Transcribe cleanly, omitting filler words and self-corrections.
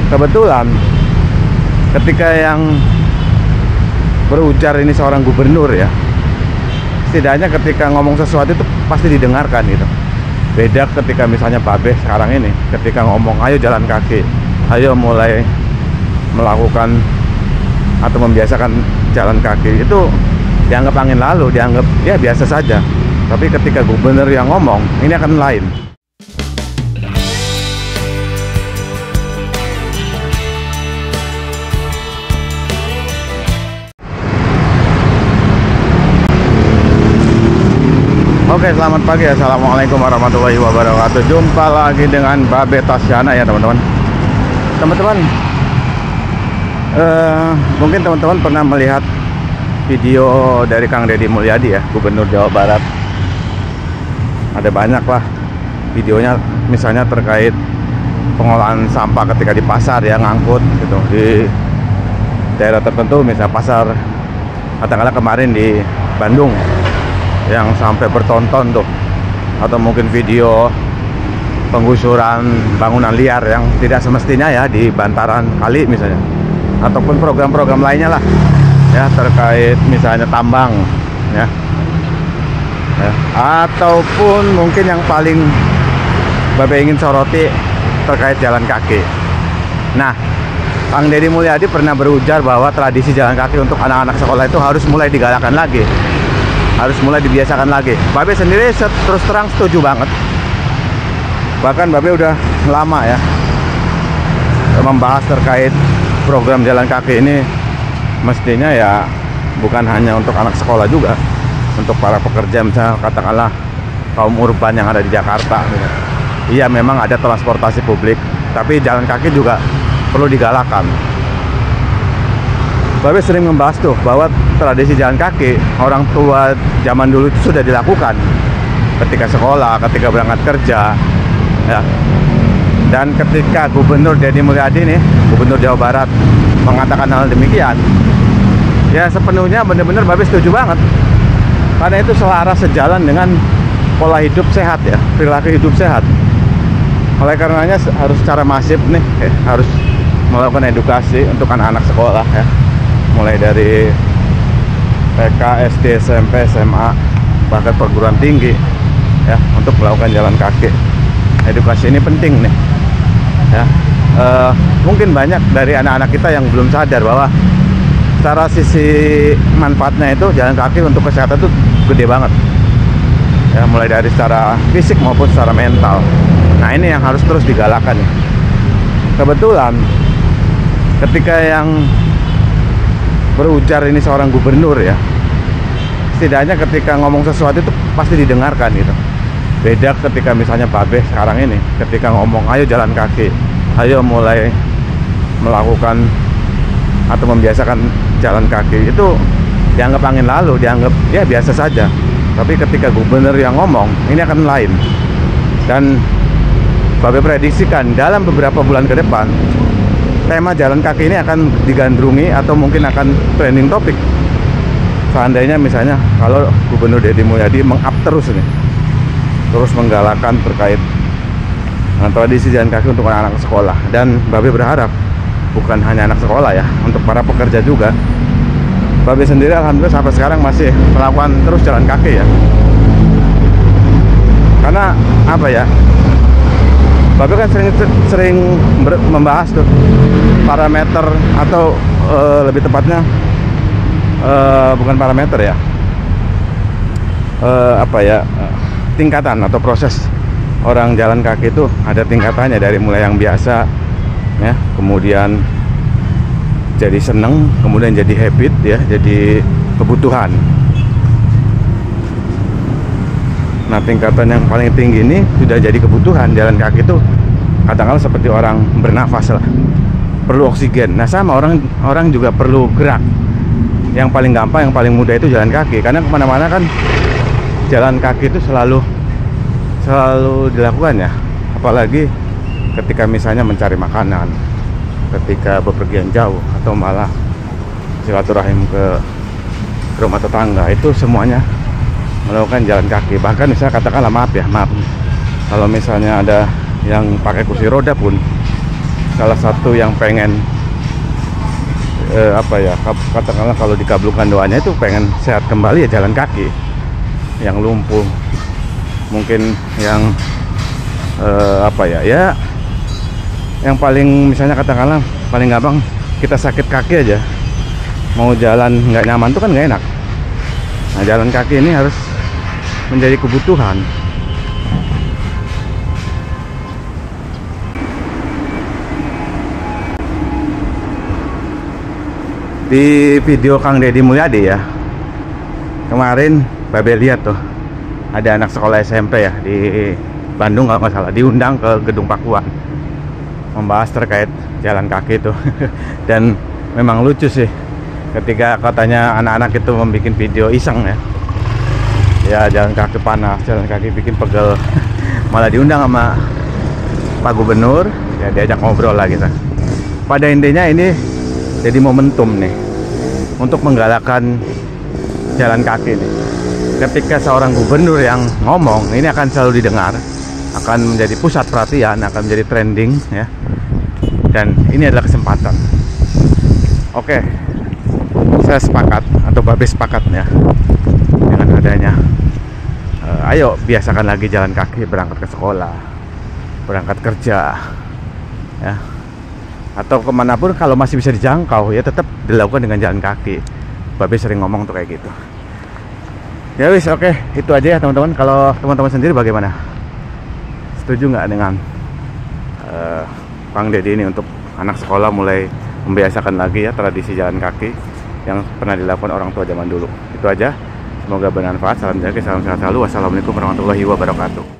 kebetulan ketika yang berujar ini seorang gubernur ya, setidaknya ketika ngomong sesuatu itu pasti didengarkan gitu. Beda ketika misalnya Babe sekarang ini, ketika ngomong ayo jalan kaki, ayo mulai melakukan atau membiasakan jalan kaki, itu dianggap angin lalu, dianggap ya biasa saja. Tapi ketika gubernur yang ngomong, ini akan lain. Oke, selamat pagi. Assalamualaikum warahmatullahi wabarakatuh. Jumpa lagi dengan Babe Tasyana ya teman-teman. Mungkin teman-teman pernah melihat video dari Kang Deddy Mulyadi ya, Gubernur Jawa Barat. Ada banyak lah videonya, misalnya terkait pengolahan sampah ketika di pasar ya, ngangkut gitu di daerah tertentu, misalnya pasar katakanlah kemarin di Bandung yang sampai bertonton tuh, atau mungkin video penggusuran bangunan liar yang tidak semestinya ya di bantaran kali misalnya, ataupun program-program lainnya lah ya terkait misalnya tambang ya, ataupun mungkin yang paling Babe ingin soroti terkait jalan kaki. Nah, Kang Deddy Mulyadi pernah berujar bahwa tradisi jalan kaki untuk anak-anak sekolah itu harus mulai digalakkan lagi, harus mulai dibiasakan lagi. Babe sendiri terus terang setuju banget. Bahkan Babe udah lama ya membahas terkait program jalan kaki ini. Mestinya ya bukan hanya untuk anak sekolah juga, untuk para pekerja misalnya katakanlah kaum urban yang ada di Jakarta gitu. Iya memang ada transportasi publik, tapi jalan kaki juga perlu digalakkan. Babe sering membahas tuh bahwa tradisi jalan kaki orang tua zaman dulu itu sudah dilakukan ketika sekolah, ketika berangkat kerja ya. Dan ketika Gubernur Deddy Mulyadi nih, Gubernur Jawa Barat, mengatakan hal demikian, ya sepenuhnya benar-benar Babe setuju banget. Karena itu selaras sejalan dengan pola hidup sehat ya, perilaku hidup sehat. Oleh karenanya harus secara masif nih harus melakukan edukasi untuk anak-anak sekolah ya, mulai dari TK, SD, SMP, SMA, bahkan perguruan tinggi ya, untuk melakukan jalan kaki. Edukasi ini penting nih ya. Mungkin banyak dari anak-anak kita yang belum sadar bahwa secara sisi manfaatnya itu jalan kaki untuk kesehatan itu gede banget ya, mulai dari secara fisik maupun secara mental. Nah ini yang harus terus digalakkan ya. Kebetulan ketika yang berujar ini seorang gubernur ya, setidaknya ketika ngomong sesuatu itu pasti didengarkan gitu. Beda ketika misalnya Babe sekarang ini, ketika ngomong ayo jalan kaki, ayo mulai melakukan atau membiasakan jalan kaki, itu dianggap angin lalu, dianggap ya biasa saja. Tapi ketika gubernur yang ngomong, ini akan lain. Dan Babe prediksikan dalam beberapa bulan ke depan tema jalan kaki ini akan digandrungi atau mungkin akan trending topik. Seandainya misalnya kalau Gubernur Deddy Mulyadi meng-up terus nih, terus menggalakkan terkait dengan tradisi jalan kaki untuk anak-anak sekolah. Dan Babe berharap bukan hanya anak sekolah ya, untuk para pekerja juga. Babe sendiri alhamdulillah sampai sekarang masih melakukan terus jalan kaki ya. Karena apa ya, Babe kan sering membahas tuh parameter atau lebih tepatnya bukan parameter ya, tingkatan atau proses orang jalan kaki itu ada tingkatannya, dari mulai yang biasa ya, kemudian jadi seneng, kemudian jadi habit ya, jadi kebutuhan. Nah tingkatan yang paling tinggi ini sudah jadi kebutuhan. Jalan kaki itu katakanlah seperti orang bernafas lah, perlu oksigen. Nah sama orang juga perlu gerak. Yang paling gampang, yang paling mudah itu jalan kaki, karena kemana-mana kan jalan kaki itu selalu dilakukan ya. Apalagi ketika misalnya mencari makanan, ketika bepergian jauh, atau malah silaturahim ke rumah tetangga, itu semuanya melakukan jalan kaki. Bahkan misalnya katakanlah maaf kalau misalnya ada yang pakai kursi roda pun salah satu yang pengen apa ya, katakanlah kalau dikabulkan doanya itu pengen sehat kembali ya jalan kaki. Yang lumpuh, mungkin yang apa ya, ya yang paling misalnya katakanlah paling gampang kita sakit kaki aja, mau jalan nggak nyaman tuh kan nggak enak. Nah, jalan kaki ini harus menjadi kebutuhan. Di video Kang Deddy Mulyadi ya, kemarin Babe lihat tuh ada anak sekolah SMP ya di Bandung kalau nggak salah, diundang ke Gedung Pakuan membahas terkait jalan kaki itu. Dan memang lucu sih ketika katanya anak-anak itu membuat video iseng ya jalan kaki panas, jalan kaki bikin pegel. Malah diundang sama Pak Gubernur ya, diajak ngobrol lah gitu. Pada intinya ini jadi momentum nih untuk menggalakkan jalan kaki nih. Ketika seorang gubernur yang ngomong, ini akan selalu didengar, akan menjadi pusat perhatian, akan menjadi trending ya. Dan ini adalah kesempatan. Oke, saya sepakat atau Babe sepakat ya dengan adanya ayo biasakan lagi jalan kaki, berangkat ke sekolah, berangkat kerja ya, atau kemanapun kalau masih bisa dijangkau ya tetap dilakukan dengan jalan kaki. Babe sering ngomong tuh kayak gitu. Ya wis, oke, itu aja ya teman-teman. Kalau teman-teman sendiri bagaimana? Setuju nggak dengan Kang Deddy ini untuk anak sekolah mulai membiasakan lagi ya tradisi jalan kaki yang pernah dilakukan orang tua zaman dulu? Itu aja. Semoga bermanfaat. Salam jaga, salam sehat selalu. Wassalamualaikum warahmatullahi wabarakatuh.